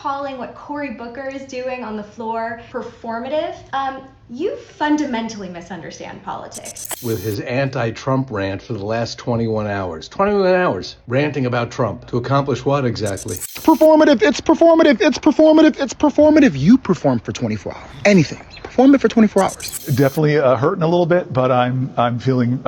calling what Cory Booker is doing on the floor performative, you fundamentally misunderstand politics. With his anti-Trump rant for the last 21 hours. 21 hours ranting about Trump. To accomplish what exactly? Performative, it's performative, it's performative, it's performative. You perform for 24 hours. Anything. Perform it for 24 hours. Definitely hurting a little bit, but I'm feeling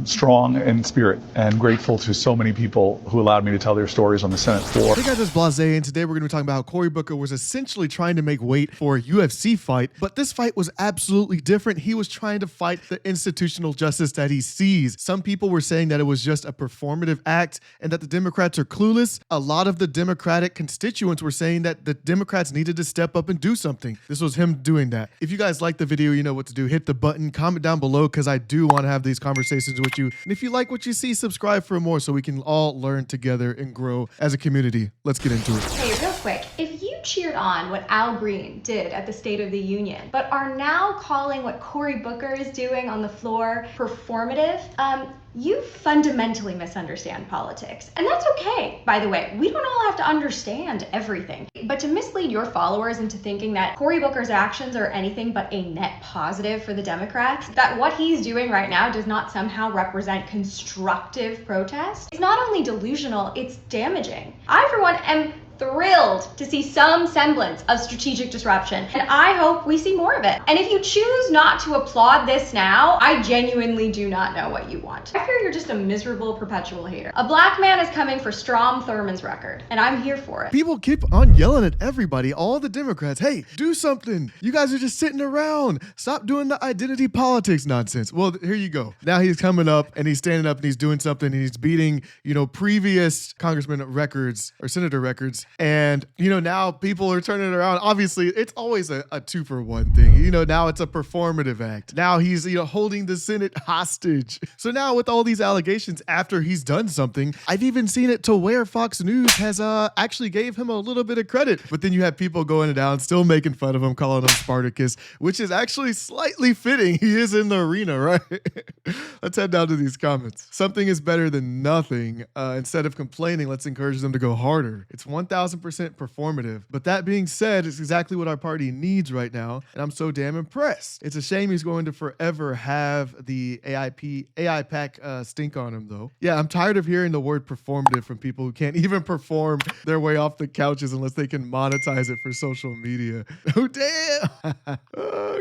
strong in spirit and grateful to so many people who allowed me to tell their stories on the Senate floor. Hey guys, it's Blahzaye, and today we're going to be talking about how Cory Booker was essentially trying to make weight for a UFC fight, but this fight was absolutely different. He was trying to fight the institutional justice that he sees. Some people were saying that it was just a performative act and that the Democrats are clueless. A lot of the Democratic constituents were saying that the Democrats needed to step up and do something. This was him doing that. If you guys like the video, you know what to do. Hit the button, comment down below, because I do want to have these conversations with you. And if you like what you see, subscribe for more so we can all learn together and grow as a community. Let's get into it. Hey, real quick, if you cheered on what Al Green did at the State of the Union, but are now calling what Cory Booker is doing on the floor performative, you fundamentally misunderstand politics. And that's okay, by the way. We don't all have to understand everything. But to mislead your followers into thinking that Cory Booker's actions are anything but a net positive for the Democrats, that what he's doing right now does not somehow represent constructive protest, it's not only delusional, it's damaging. I, for one, am thrilled to see some semblance of strategic disruption, and I hope we see more of it. And if you choose not to applaud this now, I genuinely do not know what you want. I fear you're just a miserable perpetual hater. A black man is coming for Strom Thurmond's record, and I'm here for it. People keep on yelling at everybody, all the Democrats, hey, do something. You guys are just sitting around. Stop doing the identity politics nonsense. Well, here you go. Now he's coming up and he's standing up and he's doing something and he's beating, previous congressman records or senator records. And, now people are turning it around. Obviously, it's always a 2-for-1 thing. Now it's a performative act. Now he's, holding the Senate hostage. So now with all these allegations after he's done something, I've even seen it to where Fox News has actually gave him a little bit of credit. But then you have people going down, still making fun of him, calling him Spartacus, which is actually slightly fitting. He is in the arena, right? Let's head down to these comments. Something is better than nothing. Instead of complaining, let's encourage them to go harder. It's 1,000% performative. But that being said, it's exactly what our party needs right now. And I'm so damn impressed. It's a shame he's going to forever have the AI pack stink on him, though. Yeah, I'm tired of hearing the word performative from people who can't even perform their way off the couches unless they can monetize it for social media. Oh, damn!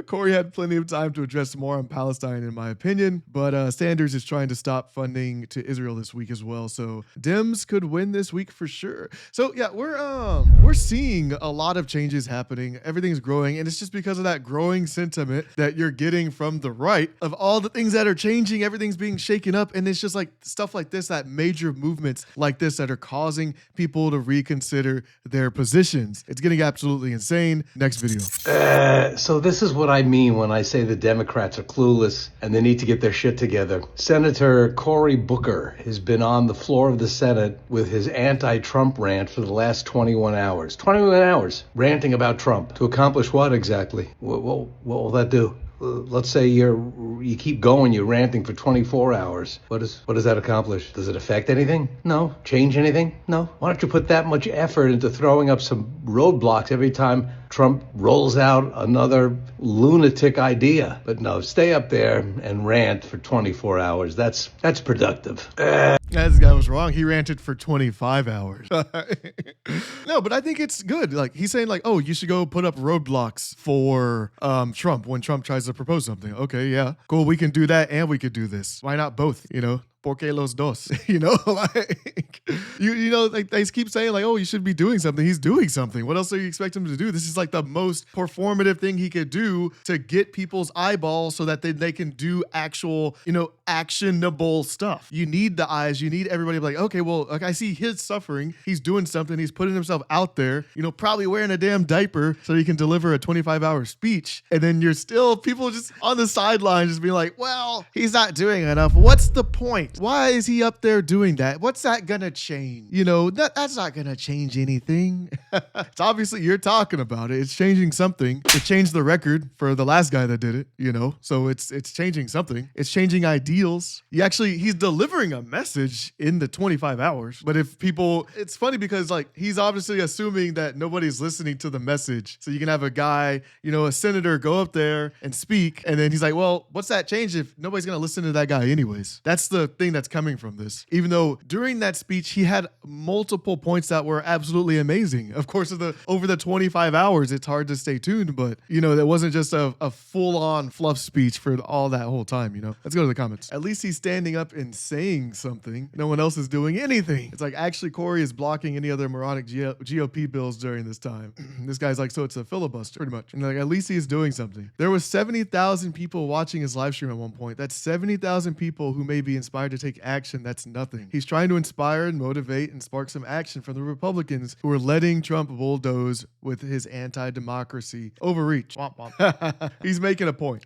Cory had plenty of time to address more on Palestine, in my opinion. But Sanders is trying to stop funding to Israel this week as well. So Dems could win this week for sure. So yeah, we're seeing a lot of changes happening. Everything's growing, and it's just because of that growing sentiment that you're getting from the right of all the things that are changing. Everything's being shaken up, and it's just like stuff like this, that major movements like this that are causing people to reconsider their positions. It's getting absolutely insane. Next video. So this is what I mean when I say the Democrats are clueless and they need to get their shit together. Senator Cory Booker has been on the floor of the Senate with his anti-Trump rant for the last 21 hours. 21 hours ranting about Trump. To accomplish what exactly? What will that do? Let's say you keep going, you're ranting for 24 hours. What does that accomplish? Does it affect anything? No. Change anything? No. Why don't you put that much effort into throwing up some roadblocks every time Trump rolls out another lunatic idea? But no, stay up there and rant for 24 hours. That's productive. This guy was wrong. He ranted for 25 hours. No, but I think it's good. Like, he's saying like, oh, you should go put up roadblocks for Trump when Trump tries to propose something. Okay, yeah, cool. We can do that and we could do this. Why not both? Porque los dos, like they keep saying like, oh, you should be doing something. He's doing something. What else do you expect him to do? This is like the most performative thing he could do to get people's eyeballs so that they can do actual, actionable stuff. You need the eyes. You need everybody to be like, okay, well, like I see his suffering. He's doing something. He's putting himself out there, probably wearing a damn diaper so he can deliver a 25-hour speech. And then you're still people just on the sideline just being like, well, he's not doing enough. What's the point? that? Why is he up there doing that? What's that gonna change? You know, that's not gonna change anything. It's obviously you're talking about it. It's changing something. It changed the record for the last guy that did it, you know? So it's changing something. It's changing ideals. He's delivering a message in the 25 hours. But if people, it's funny because like he's obviously assuming that nobody's listening to the message. So you can have a guy, you know, a senator go up there and speak, and then he's like, well, what's that change if nobody's gonna listen to that guy anyways? That's the thing that's coming from this. Even though during that speech, he had multiple points that were absolutely amazing. Of course, over the 25 hours, it's hard to stay tuned, but you know, that wasn't just a full-on fluff speech for all that whole time, you know? Let's go to the comments. At least he's standing up and saying something. No one else is doing anything. It's like, actually, Cory is blocking any other moronic GOP bills during this time. This guy's like, so it's a filibuster, pretty much. And like, at least he's doing something. There was 70,000 people watching his live stream at one point. That's 70,000 people who may be inspired to take action. That's nothing. He's trying to inspire and motivate and spark some action from the Republicans who are letting Trump bulldoze with his anti-democracy overreach. Womp womp. He's making a point.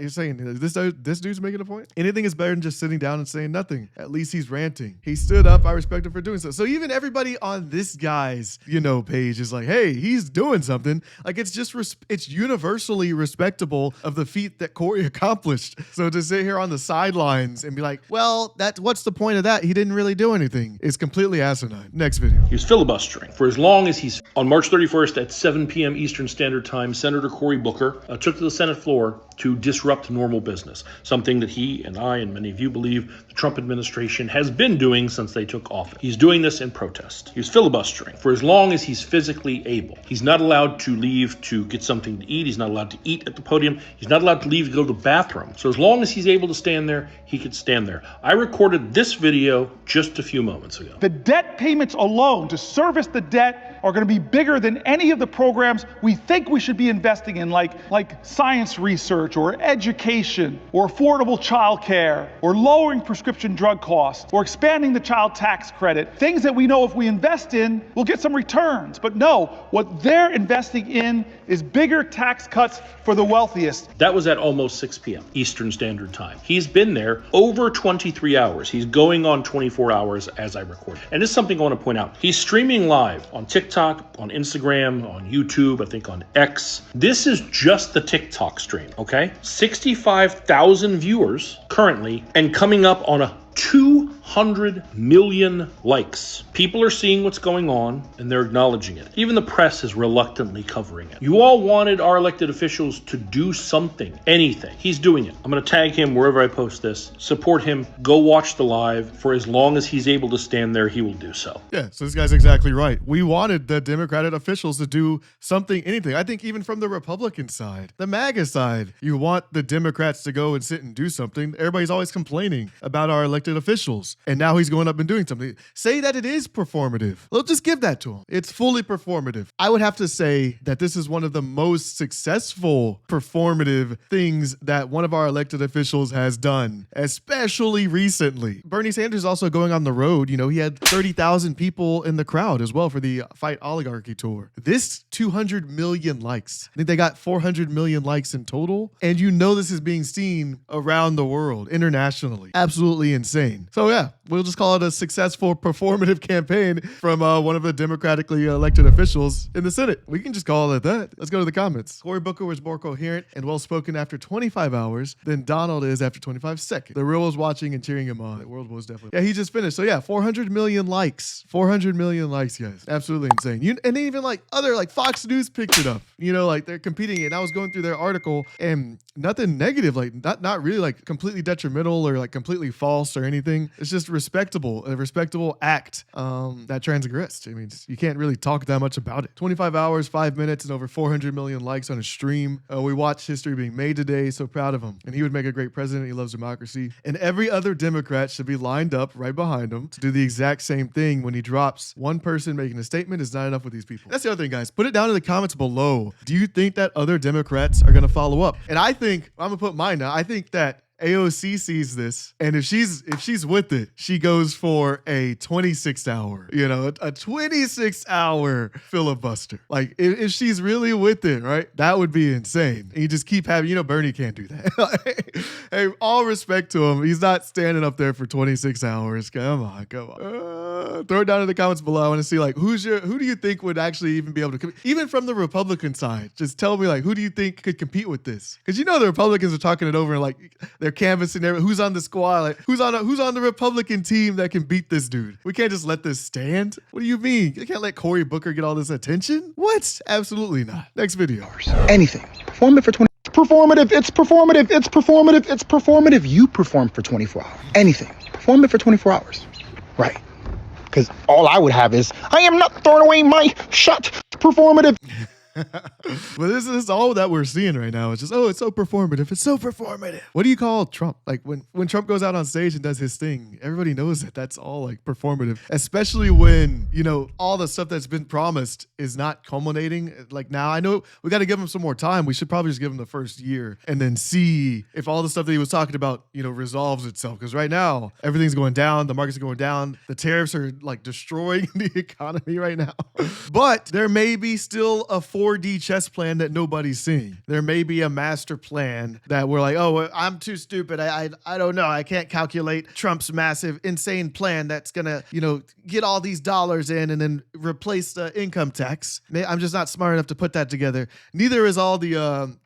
He's saying this dude's making a point. Anything is better than just sitting down and saying nothing. At least he's ranting. He stood up. I respect him for doing so. So even everybody on this guy's, you know, page is like, hey, he's doing something. Like it's just it's universally respectable of the feat that Cory accomplished. So to sit here on the sidelines and be like, well, what's the point of that? He didn't really do anything. It's completely asinine. Next video. He was filibustering for as long as he's on March 31st at 7 p.m. Eastern Standard Time. Senator Cory Booker took to the Senate floor to disrupt normal business, something that he and I and many of you believe the Trump administration has been doing since they took office. He's doing this in protest. He was filibustering for as long as he's physically able. He's not allowed to leave to get something to eat. He's not allowed to eat at the podium. He's not allowed to leave to go to the bathroom. So as long as he's able to stand there, he could stand there. I recorded this video just a few moments ago. The debt payments alone to service the debt are going to be bigger than any of the programs we think we should be investing in, like science research or education or affordable child care or lowering prescription drug costs or expanding the child tax credit. Things that we know if we invest in, we'll get some returns. But no, what they're investing in is bigger tax cuts for the wealthiest. That was at almost 6 p.m. Eastern Standard Time. He's been there over 23 hours. He's going on 24 hours as I record. And this is something I want to point out. He's streaming live on TikTok, on Instagram, on YouTube, I think on X. This is just the TikTok stream, okay? 65,000 viewers currently and coming up on a 200 million likes. People are seeing what's going on and they're acknowledging it. Even the press is reluctantly covering it. You all wanted our elected officials to do something, anything. He's doing it. I'm going to tag him wherever I post this. Support him. Go watch the live. For as long as he's able to stand there, he will do so. Yeah, so this guy's exactly right. We wanted the Democratic officials to do something, anything. I think even from the Republican side, the MAGA side, you want the Democrats to go and sit and do something. Everybody's always complaining about our elected officials. And now he's going up and doing something. Say that it is performative. Let's just give that to him. It's fully performative. I would have to say that this is one of the most successful performative things that one of our elected officials has done, especially recently. Bernie Sanders also going on the road. You know, he had 30,000 people in the crowd as well for the Fight Oligarchy tour. This 200 million likes. I think they got 400 million likes in total. And you know this is being seen around the world, internationally. Absolutely insane. So yeah, we'll just call it a successful performative campaign from one of the democratically elected officials in the Senate. We can just call it that. Let's go to the comments. Cory Booker was more coherent and well-spoken after 25 hours than Donald is after 25 seconds. The world was watching and cheering him on. The world was definitely. Yeah, he just finished. So yeah, 400 million likes. 400 million likes, guys. Absolutely insane. And even like other, like Fox News picked it up. You know, like they're competing. And I was going through their article and nothing negative, like not really like completely detrimental or like completely false or anything. It's just respectable, a respectable act that transgressed. I mean, you can't really talk that much about it. 25 hours, 5 minutes, and over 400 million likes on a stream. We watched history being made today. So proud of him. And he would make a great president. He loves democracy. And every other Democrat should be lined up right behind him to do the exact same thing when he drops. One person making a statement is not enough with these people. That's the other thing, guys. Put it down in the comments below. Do you think that other Democrats are going to follow up? And I think, I'm going to put mine now. I think that AOC sees this, and if she's with it, she goes for a 26-hour, a 26-hour filibuster. Like if she's really with it, right? That would be insane. And you just keep having, Bernie can't do that. Hey, all respect to him. He's not standing up there for 26 hours. Come on. Throw it down in the comments below. I want to see who do you think would actually even be able to compete? Even from the Republican side, just tell me who do you think could compete with this? Because the Republicans are talking it over and they're canvassing who's on the squad, who's on the Republican team that can beat this dude. We can't just let this stand. What do you mean? You can't let Cory Booker get all this attention? What? Absolutely not. Next video. Anything. Perform it for 20. Performative. It's performative. It's performative. It's performative. You perform for 24 hours. Anything. Perform it for 24 hours. Right. Because all I would have is, I am not throwing away my shot. Performative. But this is all that we're seeing right now. It's just, it's so performative. It's so performative. What do you call Trump? When Trump goes out on stage and does his thing, everybody knows that that's all performative, especially when, all the stuff that's been promised is not culminating. Now I know we got to give him some more time. We should probably just give him the first year and then see if all the stuff that he was talking about, resolves itself. Because right now everything's going down. The markets are going down. The tariffs are destroying the economy right now. But there may be still a 4D chess plan that nobody's seeing. There may be a master plan that we're I'm too stupid. I don't know. I can't calculate Trump's massive, insane plan that's gonna, get all these dollars in and then replace the income tax. I'm just not smart enough to put that together. Neither is all the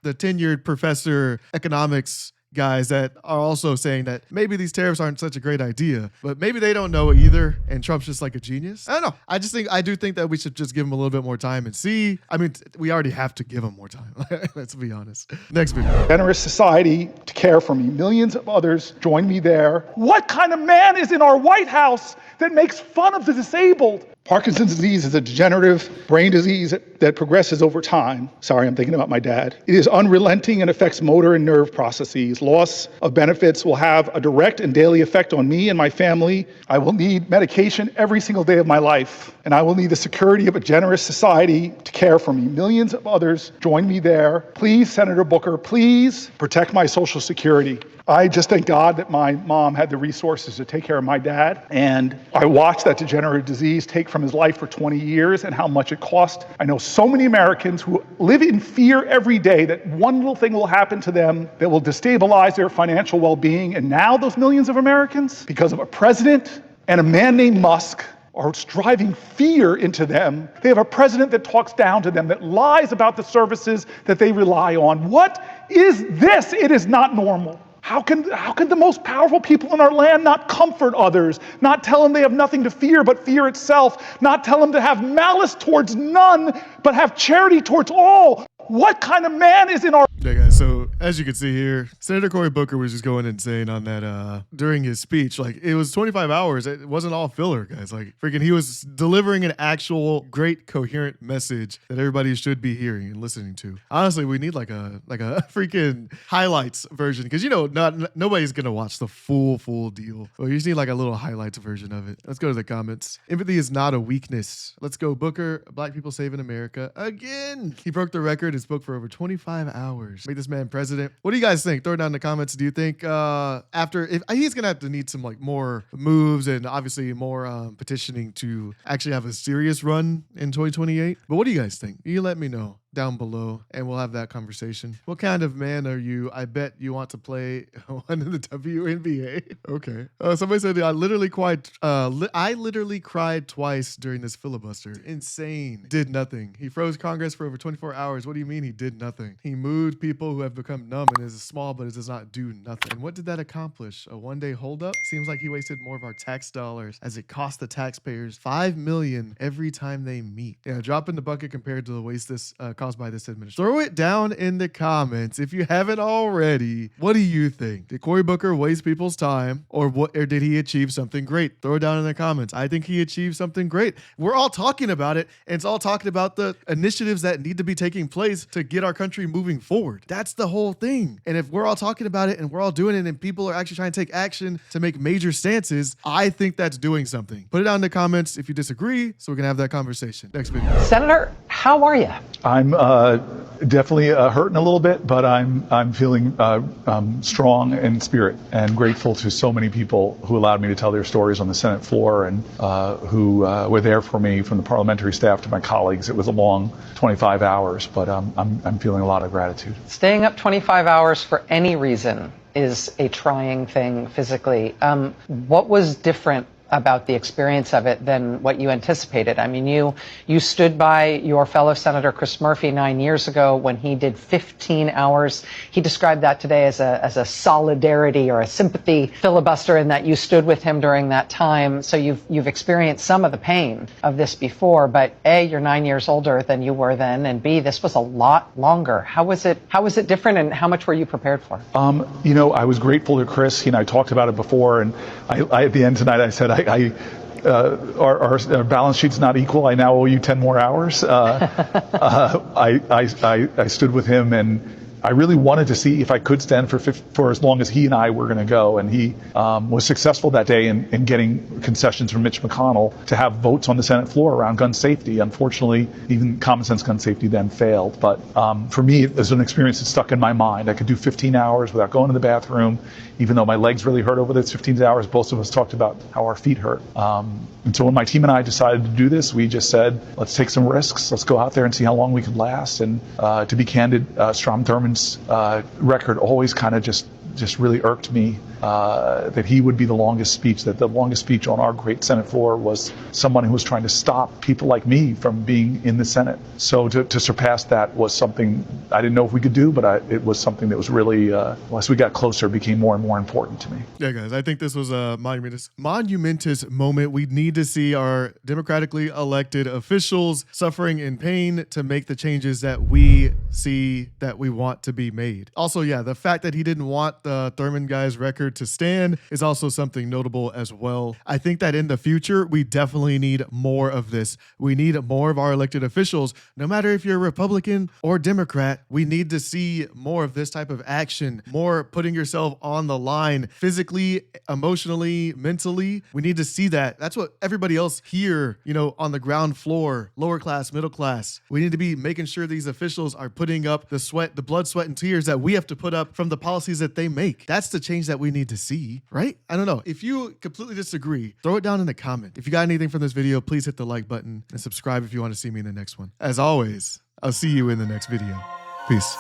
tenured professor economics guys that are also saying that maybe these tariffs aren't such a great idea, but maybe they don't know either, and Trump's just like a genius. I don't know. I do think that we should just give him a little bit more time and see. I mean, we already have to give him more time. Let's be honest. Next video. Generous society to care for me. Millions of others join me there. What kind of man is in our White House that makes fun of the disabled? Parkinson's disease is a degenerative brain disease that progresses over time. Sorry, I'm thinking about my dad. It is unrelenting and affects motor and nerve processes. Loss of benefits will have a direct and daily effect on me and my family. I will need medication every single day of my life, and I will need the security of a generous society to care for me. Millions of others join me there. Please, Senator Booker, please protect my Social Security. I just thank God that my mom had the resources to take care of my dad, and I watched that degenerative disease take from his life for 20 years and how much it cost. I know so many Americans who live in fear every day that one little thing will happen to them that will destabilize their financial well-being, and now those millions of Americans, because of a president and a man named Musk, are driving fear into them. They have a president that talks down to them, that lies about the services that they rely on. What is this? It is not normal. How can the most powerful people in our land not comfort others, not tell them they have nothing to fear but fear itself, not tell them to have malice towards none, but have charity towards all? What kind of man is in our... Yeah, guys, so as you can see here, Senator Cory Booker was just going insane on that during his speech. It was 25 hours. It wasn't all filler, guys. He was delivering an actual great coherent message that everybody should be hearing and listening to. Honestly, we need a freaking highlights version, because nobody's gonna watch the full deal. Well, you just need a little highlights version of it. Let's go to the comments. Empathy is not a weakness. Let's go, Booker. Black people saving America again. He broke the record and spoke for over 25 hours. Make this man president. What do you guys think? Throw it down in the comments. Do you think if he's gonna have to need some more moves and obviously more petitioning to actually have a serious run in 2028? But what do you guys think? You let me know down below and we'll have that conversation. What kind of man are you? I bet you want to play one in the WNBA. Okay. Somebody said I literally cried twice during this filibuster. Insane. Did nothing. He froze Congress for over 24 hours. What do you mean he did nothing? He moved people who have become numb and is small, but it does not do nothing. And what did that accomplish? A one-day holdup? Seems like he wasted more of our tax dollars as it cost the taxpayers $5 million every time they meet. Yeah, drop in the bucket compared to the waste this caused by this administration. Throw it down in the comments if you haven't already. What do you think? Did Cory Booker waste people's time, or did he achieve something great? Throw it down in the comments. I think he achieved something great. We're all talking about it, and it's all talking about the initiatives that need to be taking place to get our country moving forward. That's the whole thing. And if we're all talking about it and we're all doing it and people are actually trying to take action to make major stances, I think that's doing something. Put it down in the comments if you disagree so we can have that conversation. Next video. Senator, how are you? I'm Definitely hurting a little bit, but I'm feeling strong in spirit and grateful to so many people who allowed me to tell their stories on the Senate floor and who were there for me, from the parliamentary staff to my colleagues. It was a long 25 hours, but I'm feeling a lot of gratitude. Staying up 25 hours for any reason is a trying thing physically. What was different about the experience of it than what you anticipated? I mean, you stood by your fellow Senator Chris Murphy 9 years ago when he did 15 hours. He described that today as a solidarity or a sympathy filibuster, in that you stood with him during that time. So you've experienced some of the pain of this before, but A, you're 9 years older than you were then, and B, this was a lot longer. How was it different, and how much were you prepared for? I was grateful to Chris. He and I talked about it before, and I at the end tonight I said, our balance sheet's not equal. I now owe you 10 more hours. I stood with him, and I really wanted to see if I could stand for as long as he and I were going to go. And he was successful that day in getting concessions from Mitch McConnell to have votes on the Senate floor around gun safety. Unfortunately, even common sense gun safety then failed. But for me, it was an experience that stuck in my mind. I could do 15 hours without going to the bathroom, even though my legs really hurt over those 15 hours. Both of us talked about how our feet hurt. And so when my team and I decided to do this, we just said, let's take some risks. Let's go out there and see how long we could last. And to be candid, Strom Thurmond's record always kind of just really irked me, that he would be the longest speech, that the longest speech on our great Senate floor was someone who was trying to stop people like me from being in the Senate. So to surpass that was something I didn't know if we could do, but it was something that was really, as we got closer, became more and more important to me. Yeah, guys, I think this was a monumentous moment. We need to see our democratically elected officials suffering in pain to make the changes that we see that we want to be made. Also, yeah, the fact that he didn't want the Thurmond guy's record to stand is also something notable as well. I think that in the future, we definitely need more of this. We need more of our elected officials, no matter if you're Republican or Democrat. We need to see more of this type of action, more putting yourself on the line physically, emotionally, mentally. We need to see that. That's what everybody else here, on the ground floor, lower class, middle class. We need to be making sure these officials are putting up the blood, sweat, and tears that we have to put up from the policies that they make. That's the change that we need to see, right? I don't know. If you completely disagree, throw it down in the comment. If you got anything from this video, please hit the like button and subscribe if you want to see me in the next one. As always, I'll see you in the next video. Peace.